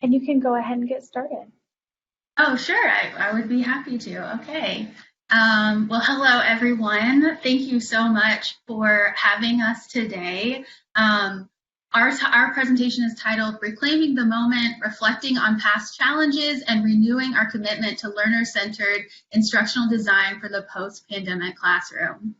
and you can go ahead and get started. Oh, sure. I would be happy to. Okay. Well, hello, everyone. Thank you so much for having us today. Our presentation is titled Reclaiming the Moment, Reflecting on Past Challenges, and Renewing Our Commitment to Learner-Centered Instructional Design for the Post-Pandemic Classroom.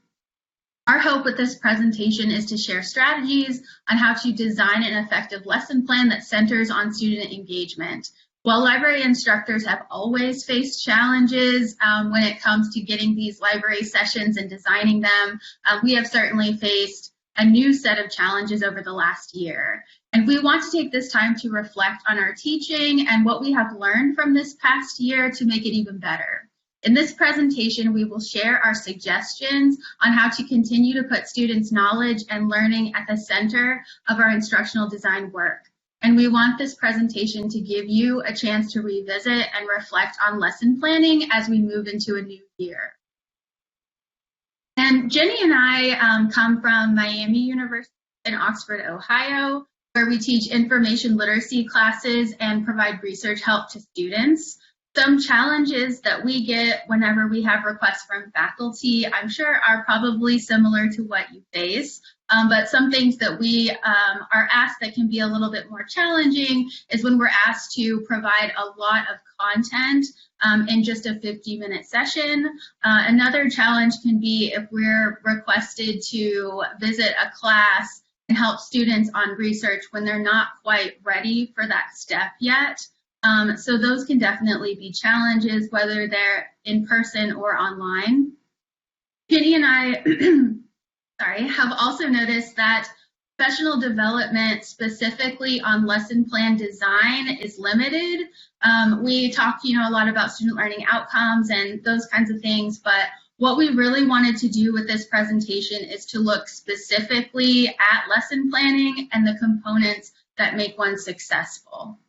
Our hope with this presentation is to share strategies on how to design an effective lesson plan that centers on student engagement. While library instructors have always faced challenges when it comes to getting these library sessions and designing them, we have certainly faced a new set of challenges over the last year. And we want to take this time to reflect on our teaching and what we have learned from this past year to make it even better. In this presentation, we will share our suggestions on how to continue to put students' knowledge and learning at the center of our instructional design work. And we want this presentation to give you a chance to revisit and reflect on lesson planning as we move into a new year. And Jenny and I come from Miami University in Oxford, Ohio, where we teach information literacy classes and provide research help to students. Some challenges that we get whenever we have requests from faculty, I'm sure are probably similar to what you face. But some things that we are asked that can be a little bit more challenging is when we're asked to provide a lot of content in just a 50-minute session. Another challenge can be if we're requested to visit a class and help students on research when they're not quite ready for that step yet. So those can definitely be challenges, whether they're in person or online. Jenny and I have also noticed that professional development specifically on lesson plan design is limited. We talk, a lot about student learning outcomes and those kinds of things, but what we really wanted to do with this presentation is to look specifically at lesson planning and the components that make one successful.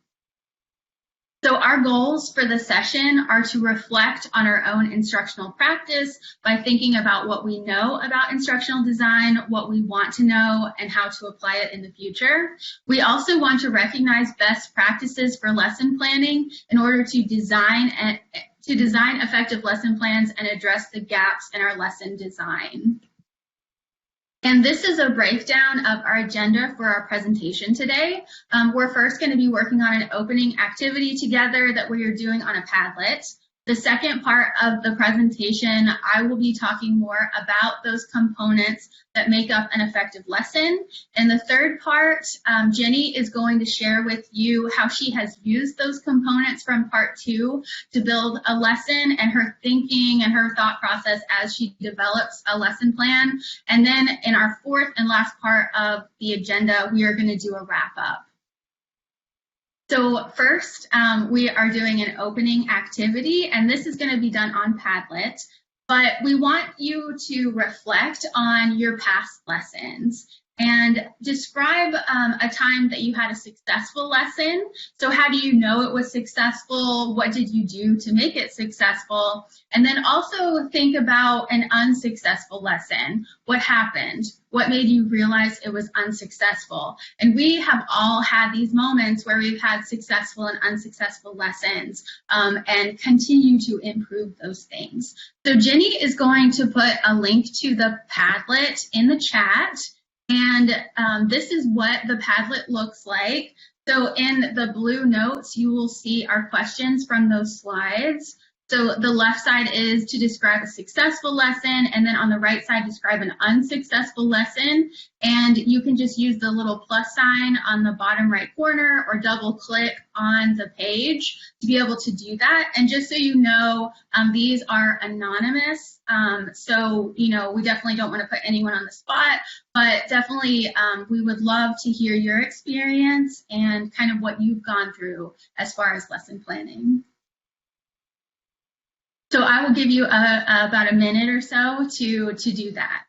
So our goals for the session are to reflect on our own instructional practice by thinking about what we know about instructional design, what we want to know, and how to apply it in the future. We also want to recognize best practices for lesson planning in order to design effective lesson plans and address the gaps in our lesson design. And this is a breakdown of our agenda for our presentation today. We're first going to be working on an opening activity together that we are doing on a Padlet. The second part of the presentation, I will be talking more about those components that make up an effective lesson. And the third part, Jenny is going to share with you how she has used those components from part 2 to build a lesson and her thinking and her thought process as she develops a lesson plan. And then in our fourth and last part of the agenda, we are going to do a wrap up. So first, we are doing an opening activity, and this is going to be done on Padlet, but we want you to reflect on your past lessons and describe a time that you had a successful lesson. So how do you know it was successful? What did you do to make it successful? And then also think about an unsuccessful lesson. What happened? What made you realize it was unsuccessful? And we have all had these moments where we've had successful and unsuccessful lessons and continue to improve those things. So Jenny is going to put a link to the Padlet in the chat. And this is what the Padlet looks like. So in the blue notes, you will see our questions from those slides. So the left side is to describe a successful lesson, and then on the right side, describe an unsuccessful lesson. And you can just use the little plus sign on the bottom right corner or double click on the page to be able to do that. And just so you know, these are anonymous. So, we definitely don't want to put anyone on the spot, but definitely we would love to hear your experience and kind of what you've gone through as far as lesson planning. So I will give you about a minute or so to do that.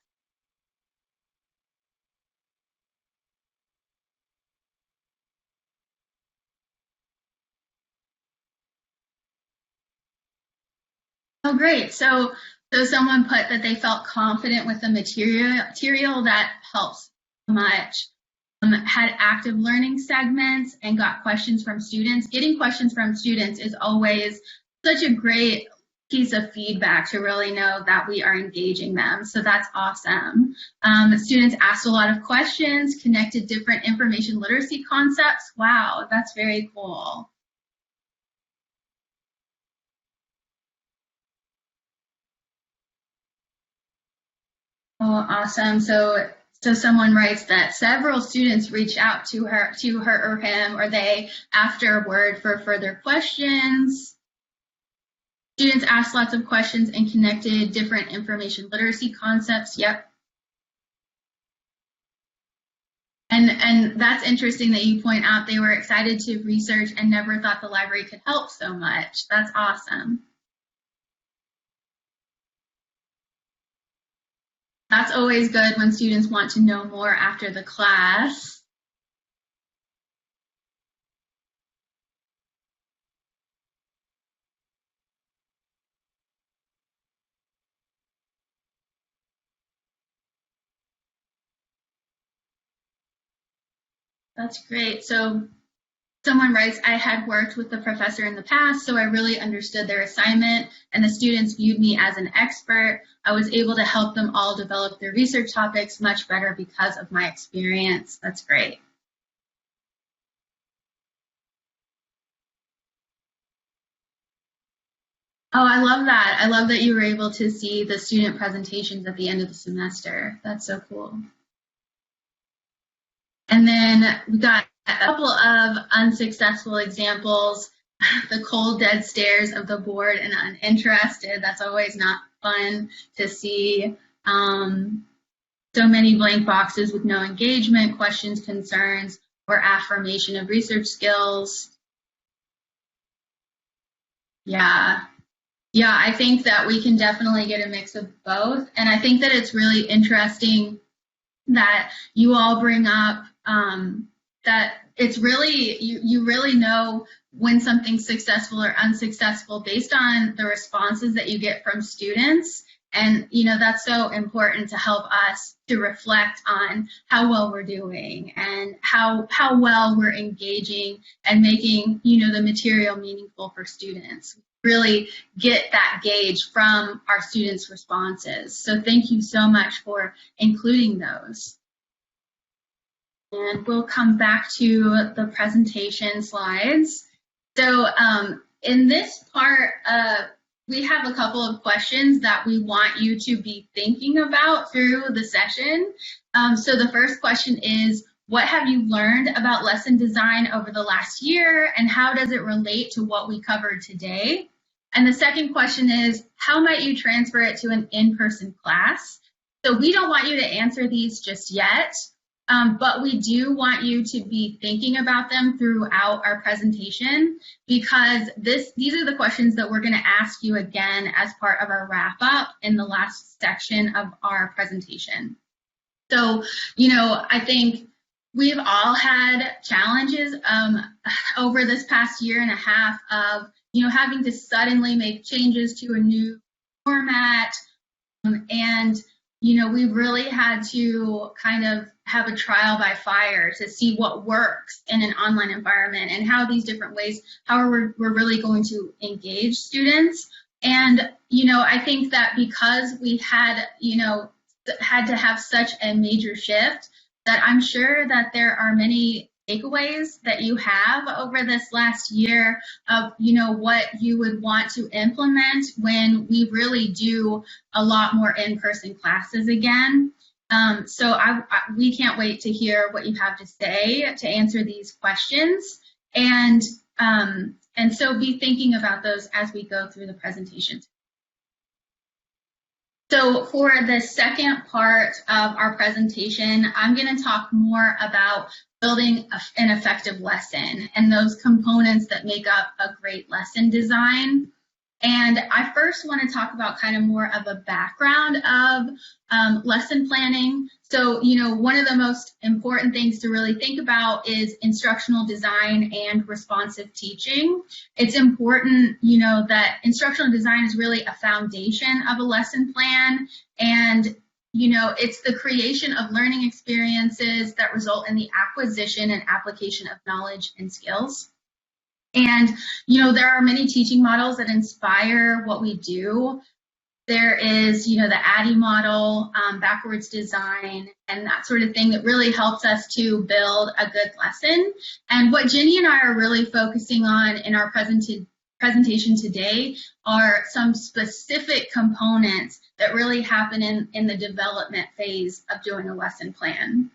Oh, great. So someone put that they felt confident with the material. That helps so much. had active learning segments and got questions from students. Getting questions from students is always such a great piece of feedback to really know that we are engaging them. So that's awesome. Students asked a lot of questions, connected different information literacy concepts. Wow, that's very cool. Oh, awesome. So someone writes that several students reached out to her or him or they afterward for further questions. Students asked lots of questions and connected different information literacy concepts. Yep. And that's interesting that you point out they were excited to research and never thought the library could help so much. That's awesome. That's always good when students want to know more after the class. That's great. So someone writes, I had worked with the professor in the past, so I really understood their assignment, and the students viewed me as an expert. I was able to help them all develop their research topics much better because of my experience. That's great. Oh, I love that. I love that you were able to see the student presentations at the end of the semester. That's so cool. And then we got a couple of unsuccessful examples. The cold, dead stares of the bored and uninterested. That's always not fun to see. So many blank boxes with no engagement, questions, concerns, or affirmation of research skills. Yeah. Yeah, I think that we can definitely get a mix of both. And I think that it's really interesting that you all bring up that it's really, you really know when something's successful or unsuccessful based on the responses that you get from students. And, you know, that's so important to help us to reflect on how well we're doing and how well we're engaging and making, you know, the material meaningful for students. Really get that gauge from our students' responses. So thank you so much for including those. And we'll come back to the presentation slides. So in this part, we have a couple of questions that we want you to be thinking about through the session. So the first question is, what have you learned about lesson design over the last year, and how does it relate to what we covered today? And the second question is, how might you transfer it to an in-person class? So we don't want you to answer these just yet, but we do want you to be thinking about them throughout our presentation, because these are the questions that we're going to ask you again as part of our wrap-up in the last section of our presentation. So, you know, I think we've all had challenges over this past year and a half of, you know, having to suddenly make changes to a new format. And, you know, we really had to kind of have a trial by fire to see what works in an online environment and how these different ways, how we're really going to engage students. And, you know, I think that because we had, you know, had to have such a major shift, that I'm sure that there are many takeaways that you have over this last year of, you know, what you would want to implement when we really do a lot more in-person classes again. So we can't wait to hear what you have to say to answer these questions. And so be thinking about those as we go through the presentation. So for the second part of our presentation, I'm going to talk more about building an effective lesson and those components that make up a great lesson design. And I first want to talk about kind of more of a background of lesson planning. So, you know, one of the most important things to really think about is instructional design and responsive teaching. It's important, you know, that instructional design is really a foundation of a lesson plan. And, it's the creation of learning experiences that result in the acquisition and application of knowledge and skills. And, there are many teaching models that inspire what we do. There is, the ADDIE model, backwards design, and that sort of thing that really helps us to build a good lesson. And what Ginny and I are really focusing on in our presentation today are some specific components that really happen in the development phase of doing a lesson plan.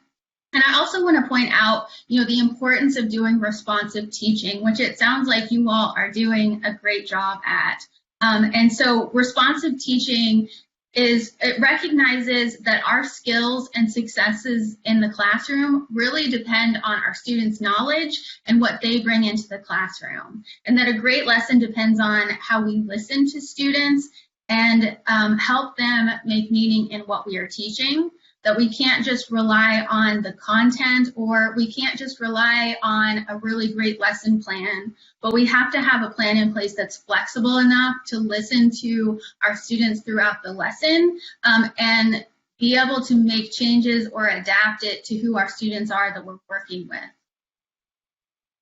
And I also want to point out, the importance of doing responsive teaching, which it sounds like you all are doing a great job at. And so responsive teaching it recognizes that our skills and successes in the classroom really depend on our students' knowledge and what they bring into the classroom. And that a great lesson depends on how we listen to students and help them make meaning in what we are teaching. That we can't just rely on the content, or we can't just rely on a really great lesson plan, but we have to have a plan in place that's flexible enough to listen to our students throughout the lesson and be able to make changes or adapt it to who our students are that we're working with.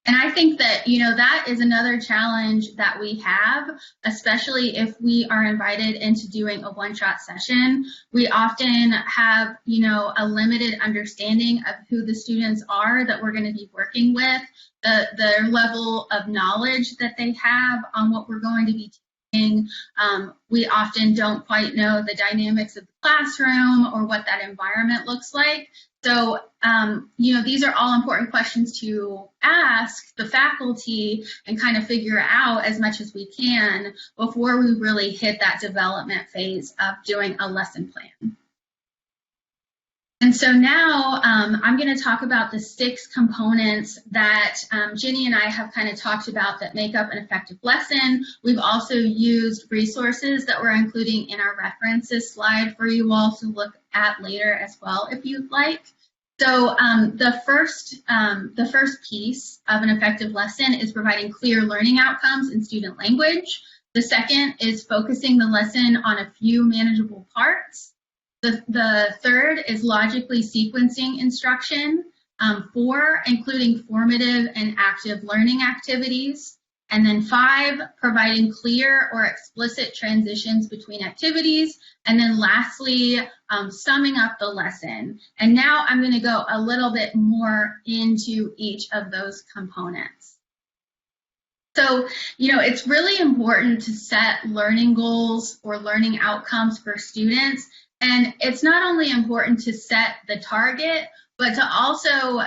And I think that, that is another challenge that we have, especially if we are invited into doing a one-shot session. We often have, a limited understanding of who the students are that we're going to be working with, the level of knowledge that they have on what we're going to be teaching. We often don't quite know the dynamics of the classroom or what that environment looks like. So, these are all important questions to ask the faculty and kind of figure out as much as we can before we really hit that development phase of doing a lesson plan. And so now I'm going to talk about the 6 components that Ginny and I have kind of talked about that make up an effective lesson. We've also used resources that we're including in our references slide for you all to look at later as well if you'd like. So the first piece of an effective lesson is providing clear learning outcomes in student language. The second is focusing the lesson on a few manageable parts. The third is logically sequencing instruction. 4, including formative and active learning activities. And then 5, providing clear or explicit transitions between activities. And then lastly, summing up the lesson. And now I'm going to go a little bit more into each of those components. So, it's really important to set learning goals or learning outcomes for students. And it's not only important to set the target, but to also,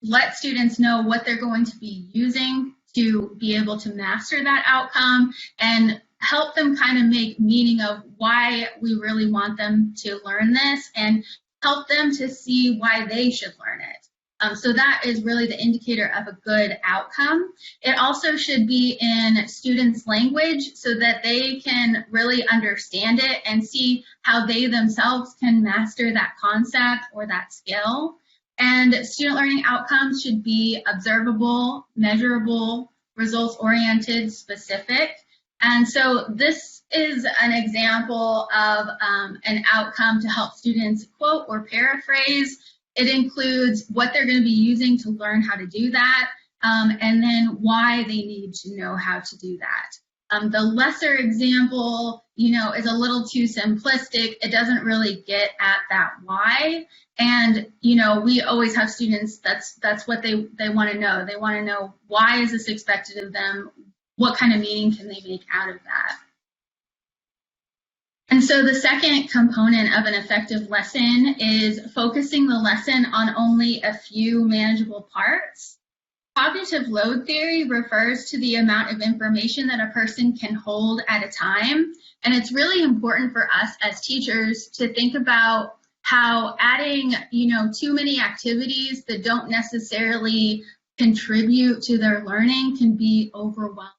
let students know what they're going to be using to be able to master that outcome and help them kind of make meaning of why we really want them to learn this and help them to see why they should learn it. So that is really the indicator of a good outcome. It also should be in students' language so that they can really understand it and see how they themselves can master that concept or that skill. And student learning outcomes should be observable, measurable, results-oriented, specific. And so this is an example of an outcome to help students quote or paraphrase. It includes what they're going to be using to learn how to do that, and then why they need to know how to do that. The lesser example, is a little too simplistic. It doesn't really get at that why. And, we always have students, that's what they want to know. They want to know, why is this expected of them? What kind of meaning can they make out of that? And so the second component of an effective lesson is focusing the lesson on only a few manageable parts. Cognitive load theory refers to the amount of information that a person can hold at a time. And it's really important for us as teachers to think about how adding, too many activities that don't necessarily contribute to their learning can be overwhelming.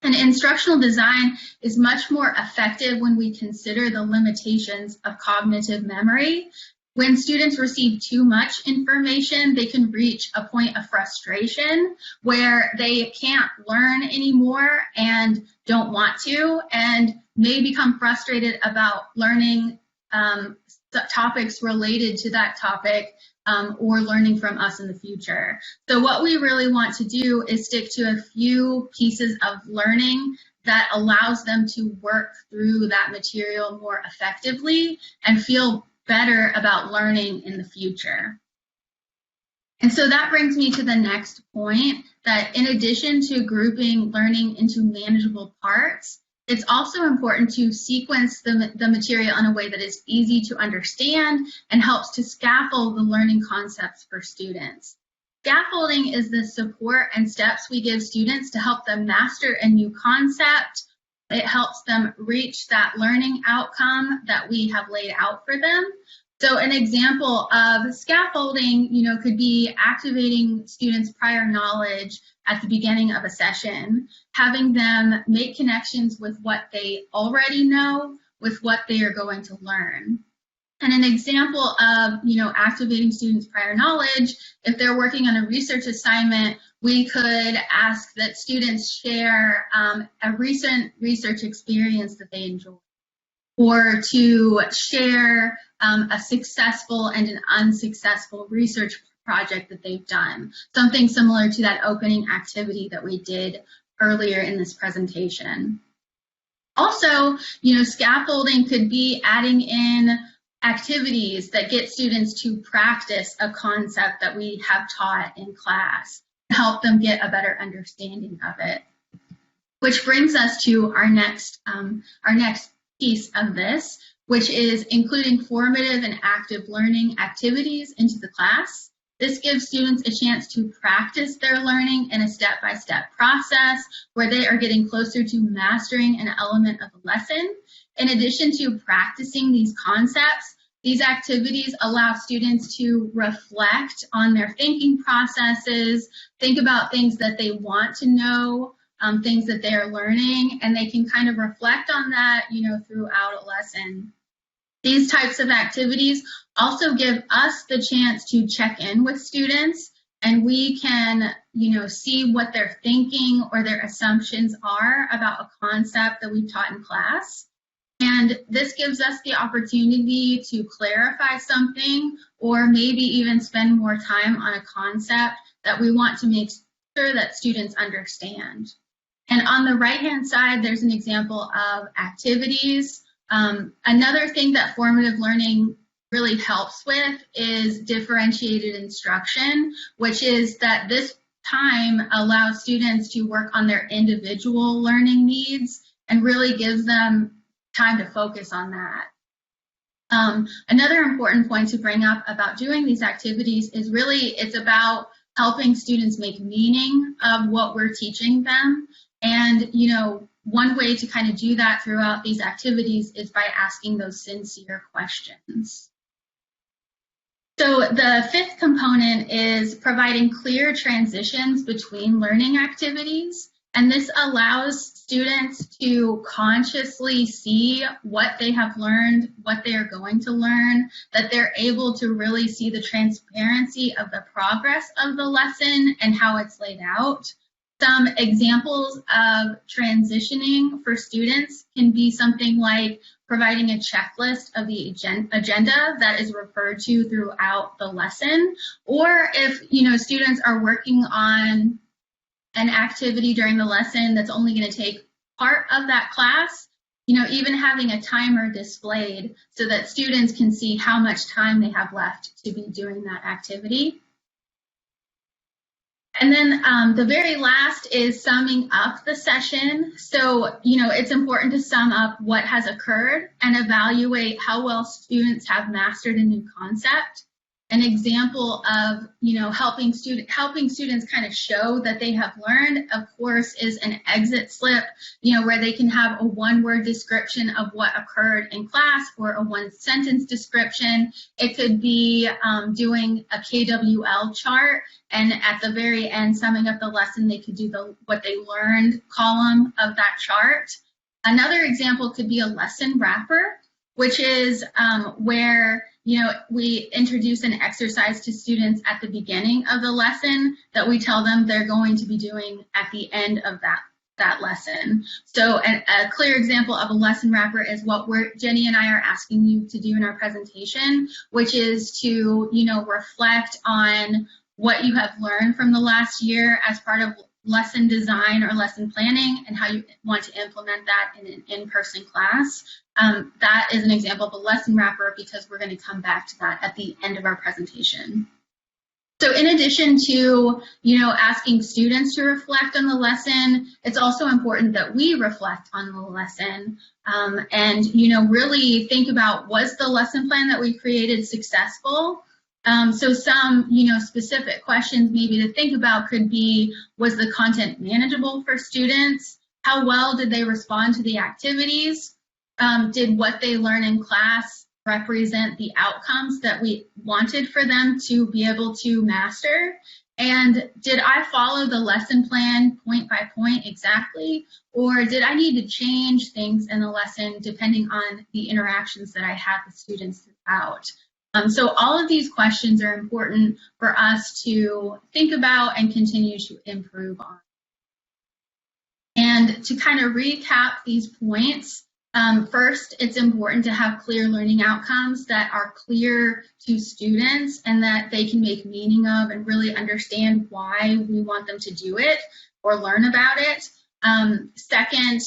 And instructional design is much more effective when we consider the limitations of cognitive memory. When students receive too much information, they can reach a point of frustration where they can't learn anymore and don't want to. And may become frustrated about learning topics related to that topic or learning from us in the future. So what we really want to do is stick to a few pieces of learning that allows them to work through that material more effectively and feel better about learning in the future. And so that brings me to the next point, that in addition to grouping learning into manageable parts, it's also important to sequence the material in a way that is easy to understand and helps to scaffold the learning concepts for students. Scaffolding is the support and steps we give students to help them master a new concept. It helps them reach that learning outcome that we have laid out for them. So an example of scaffolding, could be activating students' prior knowledge at the beginning of a session, having them make connections with what they already know with what they are going to learn. And an example of, activating students' prior knowledge, if they're working on a research assignment, we could ask that students share a recent research experience that they enjoyed, or to share a successful and an unsuccessful research project that they've done, something similar to that opening activity that we did earlier in this presentation. Also, scaffolding could be adding in activities that get students to practice a concept that we have taught in class to help them get a better understanding of it. Which brings us to our next piece of this, which is including formative and active learning activities into the class. This gives students a chance to practice their learning in a step-by-step process where they are getting closer to mastering an element of a lesson. In addition to practicing these concepts, these activities allow students to reflect on their thinking processes, think about things that they want to know, things that they are learning, and they can kind of reflect on that, throughout a lesson. These types of activities also give us the chance to check in with students, and we can, see what they're thinking or their assumptions are about a concept that we've taught in class. And this gives us the opportunity to clarify something or maybe even spend more time on a concept that we want to make sure that students understand. And on the right-hand side, there's an example of activities. Another thing that formative learning really helps with is differentiated instruction, which is that this time allows students to work on their individual learning needs and really gives them time to focus on that. Another important point to bring up about doing these activities is really it's about helping students make meaning of what we're teaching them. And, one way to kind of do that throughout these activities is by asking those sincere questions. So the fifth component is providing clear transitions between learning activities. And this allows students to consciously see what they have learned, what they are going to learn, that they're able to really see the transparency of the progress of the lesson and how it's laid out. Some examples of transitioning for students can be something like providing a checklist of the agenda that is referred to throughout the lesson, or if students are working on an activity during the lesson that's only going to take part of that class, even having a timer displayed so that students can see how much time they have left to be doing that activity. And then the very last is summing up the session. So, it's important to sum up what has occurred and evaluate how well students have mastered a new concept. An example of, helping students kind of show that they have learned, of course, is an exit slip, where they can have a one-word description of what occurred in class or a one-sentence description. It could be doing a KWL chart, and at the very end, summing up the lesson, they could do what they learned column of that chart. Another example could be a lesson wrapper, which is where we introduce an exercise to students at the beginning of the lesson that we tell them they're going to be doing at the end of that that lesson. So a clear example of a lesson wrapper is what Jenny and I are asking you to do in our presentation, which is to, reflect on what you have learned from the last year as part of lesson design or lesson planning and how you want to implement that in an in-person class. That is an example of a lesson wrapper because we're going to come back to that at the end of our presentation. So in addition to, asking students to reflect on the lesson, it's also important that we reflect on the lesson and, really think about, was the lesson plan that we created successful? So some, specific questions maybe to think about could be, was the content manageable for students? How well did they respond to the activities? Did what they learn in class represent the outcomes that we wanted for them to be able to master? And did I follow the lesson plan point by point exactly? Or did I need to change things in the lesson depending on the interactions that I had with students throughout? So all of these questions are important for us to think about and continue to improve on. And to kind of recap these points, first, it's important to have clear learning outcomes that are clear to students and that they can make meaning of and really understand why we want them to do it or learn about it. Second,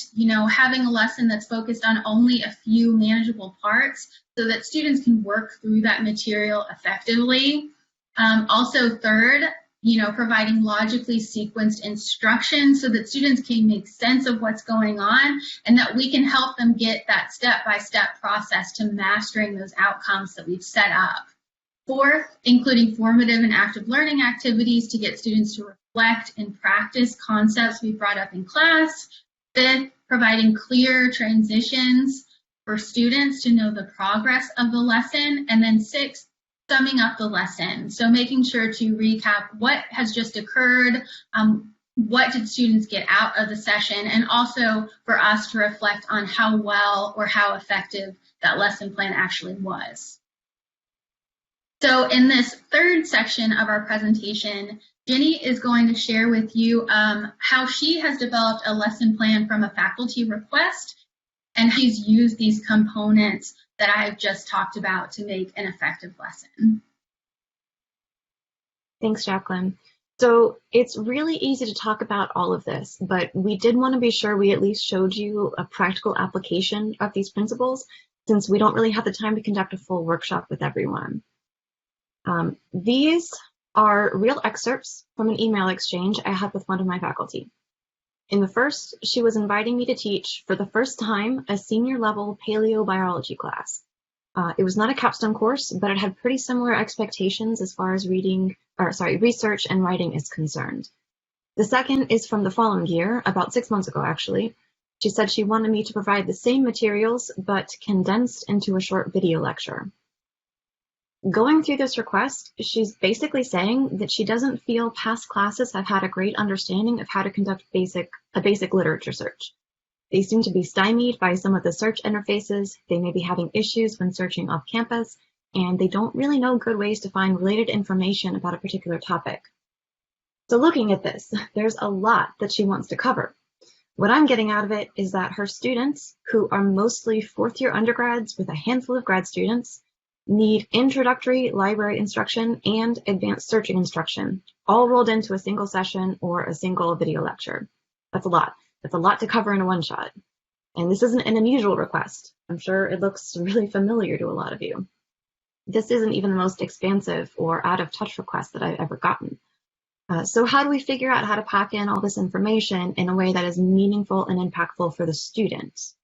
having a lesson that's focused on only a few manageable parts so that students can work through that material effectively. Also, third, providing logically sequenced instruction so that students can make sense of what's going on and that we can help them get that step-by-step process to mastering those outcomes that we've set up. Fourth, including formative and active learning activities to get students to reflect and practice concepts we brought up in class. Fifth, providing clear transitions for students to know the progress of the lesson. And then sixth, summing up the lesson. So making sure to recap what has just occurred, what did students get out of the session, and also for us to reflect on how well or how effective that lesson plan actually was. So in this third section of our presentation, Jenny is going to share with you how she has developed a lesson plan from a faculty request and how she's used these components that I've just talked about to make an effective lesson. Thanks, Jacqueline. So it's really easy to talk about all of this, but we did want to be sure we at least showed you a practical application of these principles since we don't really have the time to conduct a full workshop with everyone. These are real excerpts from an email exchange I had with one of my faculty. In the first, she was inviting me to teach, for the first time, a senior level paleobiology class. It was not a capstone course, but it had pretty similar expectations as far as research and writing is concerned. The second is from the following year, about 6 months ago actually. She said she wanted me to provide the same materials, but condensed into a short video lecture. Going through this request, she's basically saying that she doesn't feel past classes have had a great understanding of how to conduct a basic literature search. They seem to be stymied by some of the search interfaces, they may be having issues when searching off campus, and they don't really know good ways to find related information about a particular topic. So looking at this, there's a lot that she wants to cover. What I'm getting out of it is that her students, who are mostly fourth-year undergrads with a handful of grad students, need introductory library instruction and advanced searching instruction, all rolled into a single session or a single video lecture. That's a lot. That's a lot to cover in a one-shot. And this isn't an unusual request. I'm sure it looks really familiar to a lot of you. This isn't even the most expansive or out-of-touch request that I've ever gotten. So how do we figure out how to pack in all this information in a way that is meaningful and impactful for the students?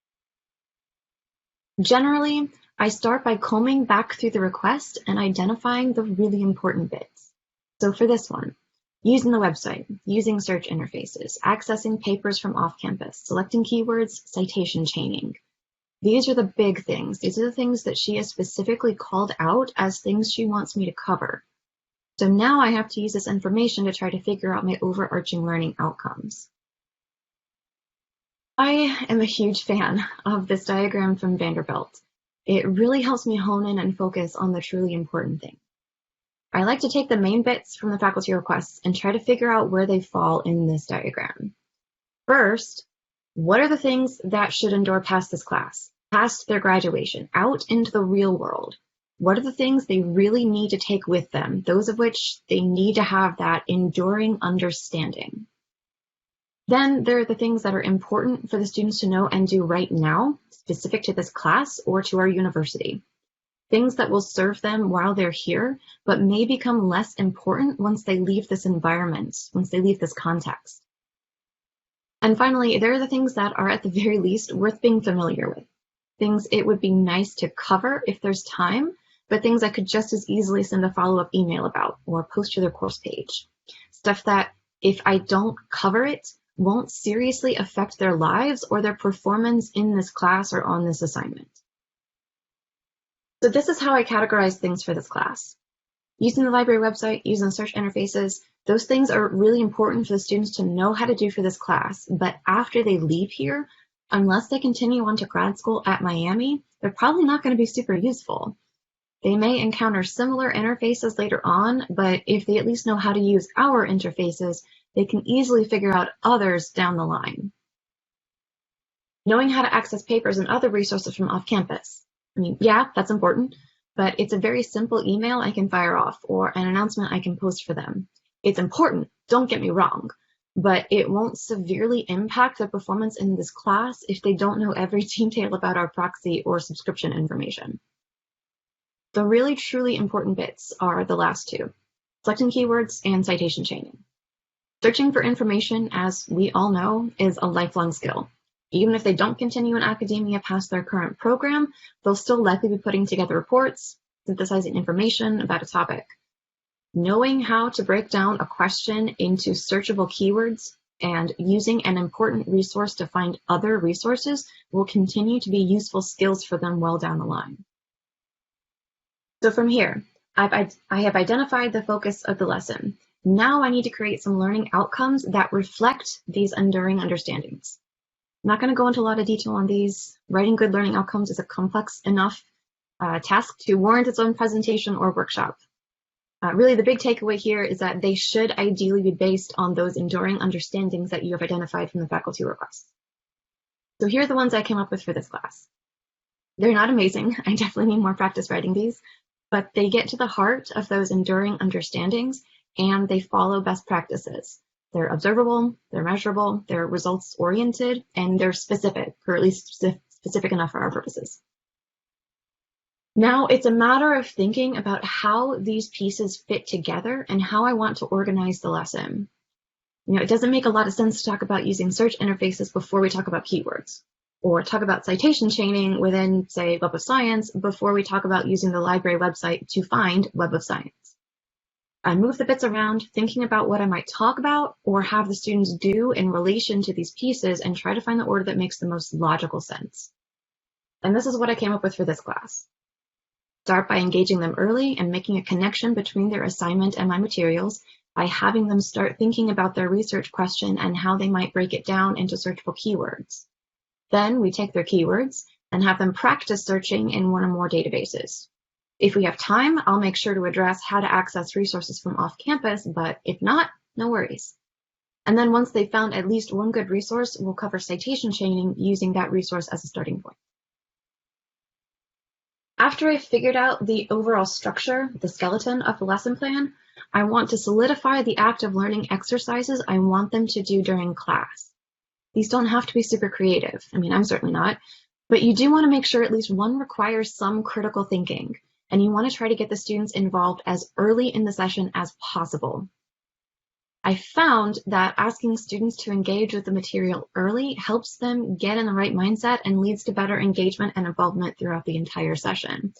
Generally, I start by combing back through the request and identifying the really important bits. So for this one, using the website, using search interfaces, accessing papers from off-campus, selecting keywords, citation chaining. These are the big things. These are the things that she has specifically called out as things she wants me to cover. So now I have to use this information to try to figure out my overarching learning outcomes. I am a huge fan of this diagram from Vanderbilt. It really helps me hone in and focus on the truly important things. I like to take the main bits from the faculty requests and try to figure out where they fall in this diagram. First, what are the things that should endure past this class, past their graduation, out into the real world? What are the things they really need to take with them, those of which they need to have that enduring understanding? Then there are the things that are important for the students to know and do right now, specific to this class or to our university. Things that will serve them while they're here, but may become less important once they leave this environment, once they leave this context. And finally, there are the things that are at the very least worth being familiar with. Things it would be nice to cover if there's time, but things I could just as easily send a follow-up email about or post to their course page. Stuff that, if I don't cover it, won't seriously affect their lives or their performance in this class or on this assignment. So this is how I categorize things for this class. Using the library website, using search interfaces, those things are really important for the students to know how to do for this class, but after they leave here, unless they continue on to grad school at Miami, they're probably not going to be super useful. They may encounter similar interfaces later on, but if they at least know how to use our interfaces, they can easily figure out others down the line. Knowing how to access papers and other resources from off-campus. I mean, yeah, that's important, but it's a very simple email I can fire off or an announcement I can post for them. It's important, don't get me wrong, but it won't severely impact their performance in this class if they don't know every detail about our proxy or subscription information. The really truly important bits are the last two, selecting keywords and citation chaining. Searching for information, as we all know, is a lifelong skill. Even if they don't continue in academia past their current program, they'll still likely be putting together reports, synthesizing information about a topic. Knowing how to break down a question into searchable keywords and using an important resource to find other resources will continue to be useful skills for them well down the line. So from here, I have identified the focus of the lesson. Now I need to create some learning outcomes that reflect these enduring understandings. I'm not going to go into a lot of detail on these. Writing good learning outcomes is a complex enough task to warrant its own presentation or workshop. Really, the big takeaway here is that they should ideally be based on those enduring understandings that you have identified from the faculty requests. So here are the ones I came up with for this class. They're not amazing. I definitely need more practice writing these, but they get to the heart of those enduring understandings and they follow best practices. They're observable, they're measurable, they're results-oriented, and they're specific, or at least specific enough for our purposes. Now it's a matter of thinking about how these pieces fit together and how I want to organize the lesson. You know, it doesn't make a lot of sense to talk about using search interfaces before we talk about keywords, or talk about citation chaining within, say, Web of Science before we talk about using the library website to find Web of Science. I move the bits around, thinking about what I might talk about or have the students do in relation to these pieces and try to find the order that makes the most logical sense. And this is what I came up with for this class. Start by engaging them early and making a connection between their assignment and my materials by having them start thinking about their research question and how they might break it down into searchable keywords. Then we take their keywords and have them practice searching in one or more databases. If we have time, I'll make sure to address how to access resources from off-campus, but if not, no worries. And then once they've found at least one good resource, we'll cover citation chaining using that resource as a starting point. After I've figured out the overall structure, the skeleton of the lesson plan, I want to solidify the active learning exercises I want them to do during class. These don't have to be super creative. I mean, I'm certainly not, but you do want to make sure at least one requires some critical thinking. And you want to try to get the students involved as early in the session as possible. I found that asking students to engage with the material early helps them get in the right mindset and leads to better engagement and involvement throughout the entire session.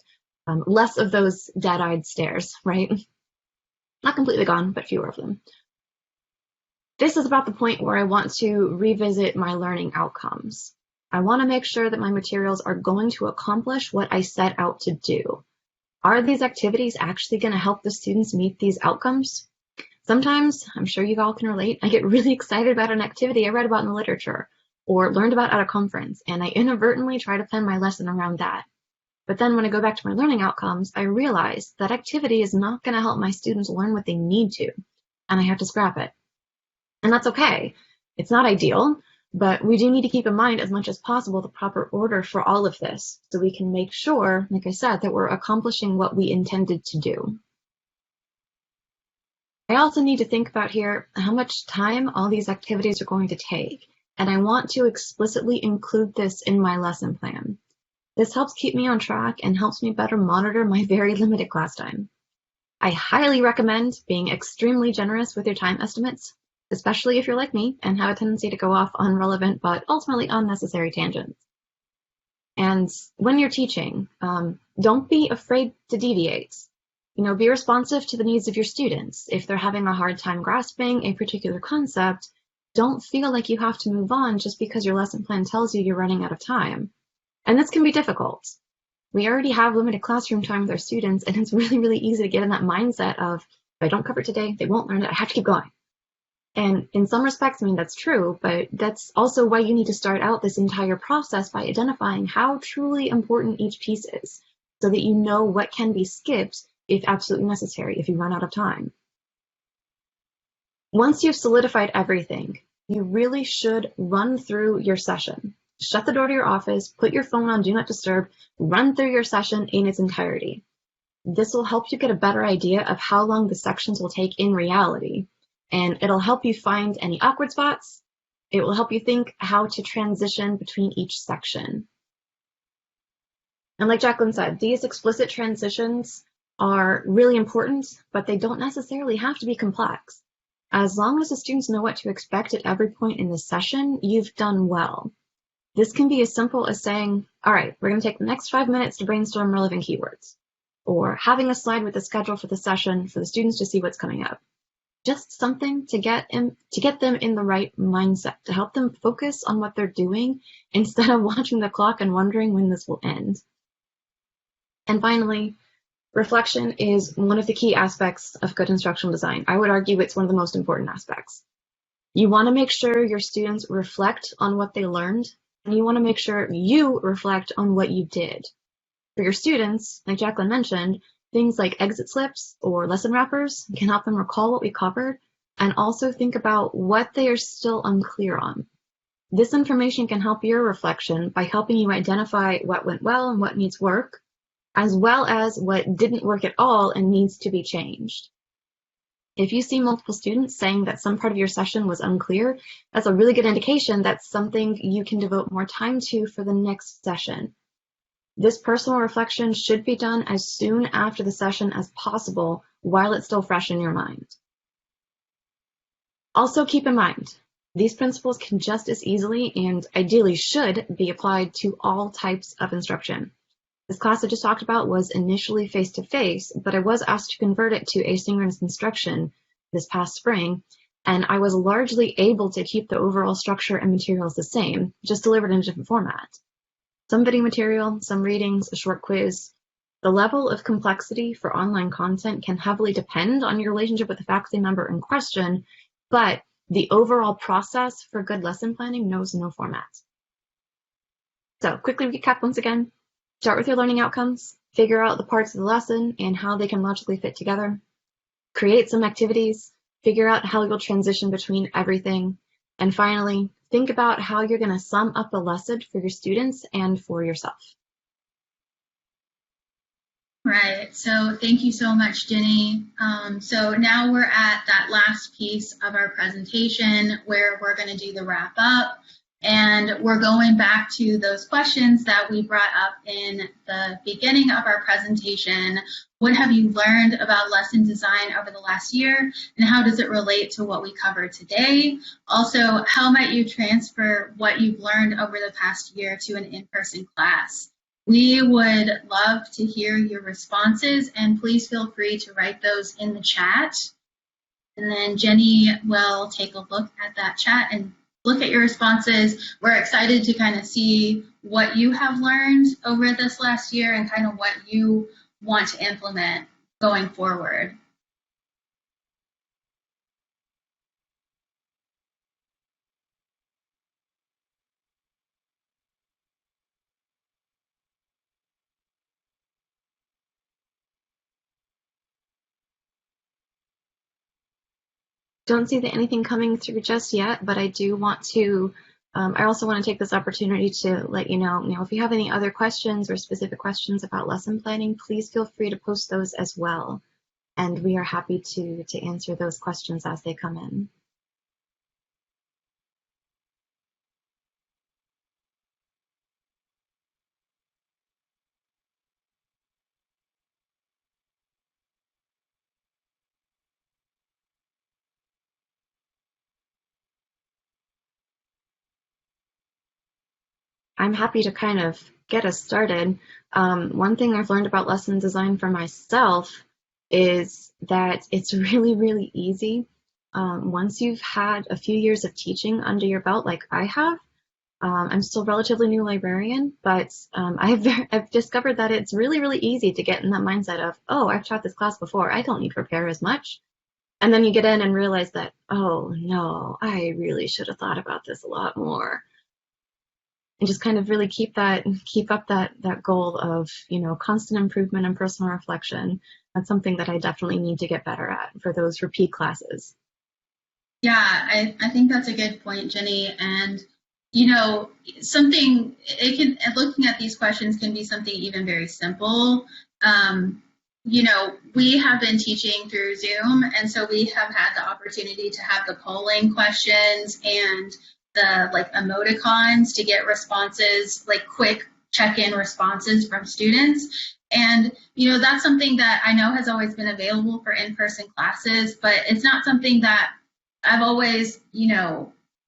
Less of those dead-eyed stares, right? Not completely gone, but fewer of them. This is about the point where I want to revisit my learning outcomes. I want to make sure that my materials are going to accomplish what I set out to do. Are these activities actually going to help the students meet these outcomes? Sometimes, I'm sure you all can relate, I get really excited about an activity I read about in the literature or learned about at a conference, and I inadvertently try to plan my lesson around that. But then when I go back to my learning outcomes, I realize that activity is not going to help my students learn what they need to, and I have to scrap it. And that's okay. It's not ideal, But we do need to keep in mind as much as possible the proper order for all of this so we can make sure, like I said, that we're accomplishing what we intended to do. I also need to think about here how much time all these activities are going to take, and I want to explicitly include this in my lesson plan. This helps keep me on track and helps me better monitor my very limited class time. I highly recommend being extremely generous with your time estimates, especially if you're like me and have a tendency to go off on relevant but ultimately unnecessary tangents. And when you're teaching, don't be afraid to deviate. Be responsive to the needs of your students. If they're having a hard time grasping a particular concept, don't feel like you have to move on just because your lesson plan tells you you're running out of time. And this can be difficult. We already have limited classroom time with our students, and it's really, really easy to get in that mindset of, if I don't cover it today, they won't learn it, I have to keep going. And in some respects, that's true, but that's also why you need to start out this entire process by identifying how truly important each piece is, so that you know what can be skipped if absolutely necessary, if you run out of time. Once you've solidified everything, you really should run through your session. Shut the door to your office, put your phone on Do Not Disturb, run through your session in its entirety. This will help you get a better idea of how long the sections will take in reality, and it'll help you find any awkward spots. It will help you think how to transition between each section. And like Jacqueline said, these explicit transitions are really important, but they don't necessarily have to be complex. As long as the students know what to expect at every point in the session, you've done well. This can be as simple as saying, all right, we're going to take the next 5 minutes to brainstorm relevant keywords, or having a slide with the schedule for the session for the students to see what's coming up. Just something to get them in the right mindset, to help them focus on what they're doing instead of watching the clock and wondering when this will end. And finally, reflection is one of the key aspects of good instructional design. I would argue it's one of the most important aspects. You want to make sure your students reflect on what they learned, and you want to make sure you reflect on what you did. For your students, like Jacqueline mentioned, things like exit slips or lesson wrappers can help them recall what we covered and also think about what they are still unclear on. This information can help your reflection by helping you identify what went well and what needs work, as well as what didn't work at all and needs to be changed. If you see multiple students saying that some part of your session was unclear, that's a really good indication that's something you can devote more time to for the next session. This personal reflection should be done as soon after the session as possible while it's still fresh in your mind. Also keep in mind, these principles can just as easily and ideally should be applied to all types of instruction. This class I just talked about was initially face-to-face, but I was asked to convert it to asynchronous instruction this past spring, and I was largely able to keep the overall structure and materials the same, just delivered in a different format. Some video material, some readings, a short quiz. The level of complexity for online content can heavily depend on your relationship with the faculty member in question, but the overall process for good lesson planning knows no format. So quickly recap once again. Start with your learning outcomes, figure out the parts of the lesson and how they can logically fit together. Create some activities, figure out how you'll transition between everything. And finally, think about how you're going to sum up the lesson for your students and for yourself. Right, so thank you so much, Jenny. So now we're at that last piece of our presentation where we're going to do the wrap up. And we're going back to those questions that we brought up in the beginning of our presentation. What have you learned about lesson design over the last year, and how does it relate to what we covered today? Also, how might you transfer what you've learned over the past year to an in-person class? We would love to hear your responses, and please feel free to write those in the chat. And then Jenny will take a look at that chat and look at your responses. We're excited to kind of see what you have learned over this last year and kind of what you want to implement going forward. Don't see anything coming through just yet, but I do want to I also want to take this opportunity to let you know, if you have any other questions or specific questions about lesson planning, please feel free to post those as well. And we are happy to answer those questions as they come in. I'm happy to kind of get us started. One thing I've learned about lesson design for myself is that it's really, really easy. Once you've had a few years of teaching under your belt, like I have, I'm still a relatively new librarian, but I've discovered that it's really, really easy to get in that mindset of, oh, I've taught this class before, I don't need to prepare as much. And then you get in and realize that, oh no, I really should have thought about this a lot more. And just kind of really keep up that goal of, constant improvement and personal reflection. That's something that I definitely need to get better at for those repeat classes. Yeah, I think that's a good point, Jenny. And looking at these questions can be something even very simple. We have been teaching through Zoom, and so we have had the opportunity to have the polling questions and the emoticons to get responses, like quick check-in responses from students. And that's something that I know has always been available for in-person classes, but it's not something that I've always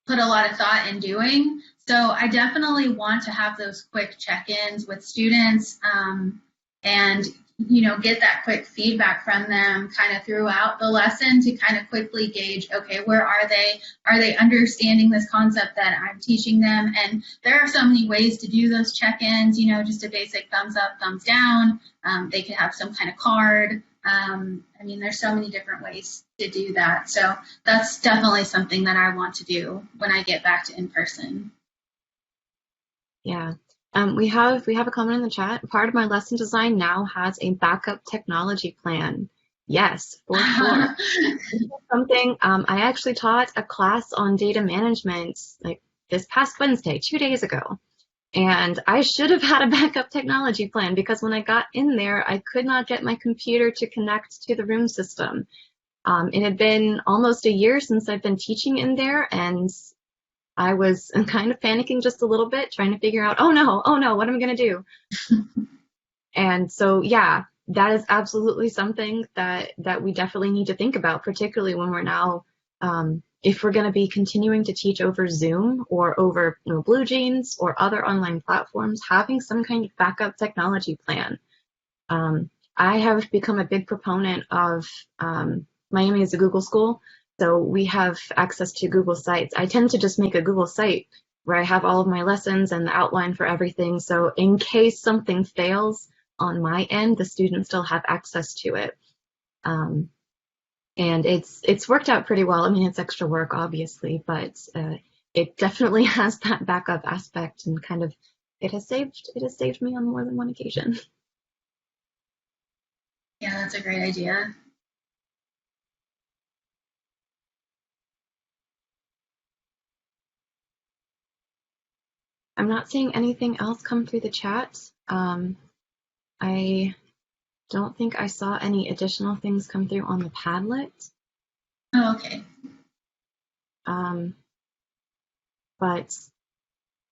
put a lot of thought in doing. So I definitely want to have those quick check-ins with students, and get that quick feedback from them kind of throughout the lesson to kind of quickly gauge, okay, where are they? Are they understanding this concept that I'm teaching them? And there are so many ways to do those check-ins, just a basic thumbs up, thumbs down. They could have some kind of card. There's so many different ways to do that. So that's definitely something that I want to do when I get back to in-person. Yeah. We have a comment in the chat. Part of my lesson design now has a backup technology plan. Yes, for sure. Something I actually taught a class on data management like this past Wednesday, 2 days ago. And I should have had a backup technology plan because when I got in there, I could not get my computer to connect to the room system. It had been almost a year since I've been teaching in there, and I was kind of panicking just a little bit, trying to figure out, oh no, what am I going to do? And so, yeah, that is absolutely something that we definitely need to think about, particularly when we're now, if we're going to be continuing to teach over Zoom or over BlueJeans or other online platforms, having some kind of backup technology plan. I have become a big proponent of, Miami is a Google school, so we have access to Google Sites. I tend to just make a Google site where I have all of my lessons and the outline for everything. So in case something fails on my end, the students still have access to it. And it's worked out pretty well. It's extra work, obviously, but it definitely has that backup aspect, and kind of it has saved me on more than one occasion. Yeah, that's a great idea. I'm not seeing anything else come through the chat. I don't think I saw any additional things come through on the Padlet. Oh, okay. But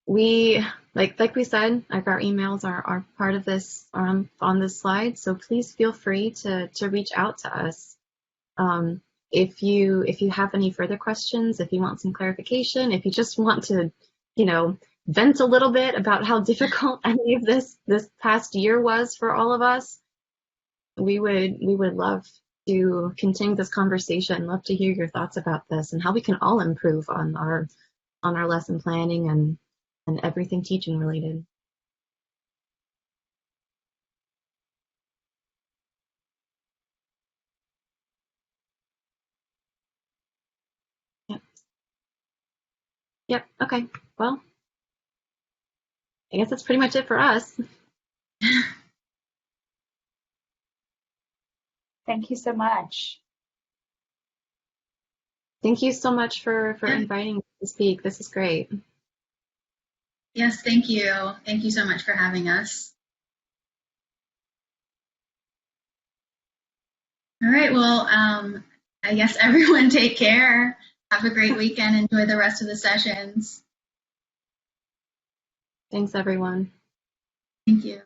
we, like we said, like our emails are part of this, on this slide. So please feel free to reach out to us. If you have any further questions, if you want some clarification, if you just want to, vent a little bit about how difficult any of this past year was for all of us, we would love to continue this conversation, love to hear your thoughts about this and how we can all improve on our lesson planning and everything teaching related. Yep. Okay. Well, I guess that's pretty much it for us. Thank you so much. Thank you so much for inviting me to speak. This is great. Yes, thank you. Thank you so much for having us. All right, well, I guess everyone take care. Have a great weekend. Enjoy the rest of the sessions. Thanks, everyone. Thank you.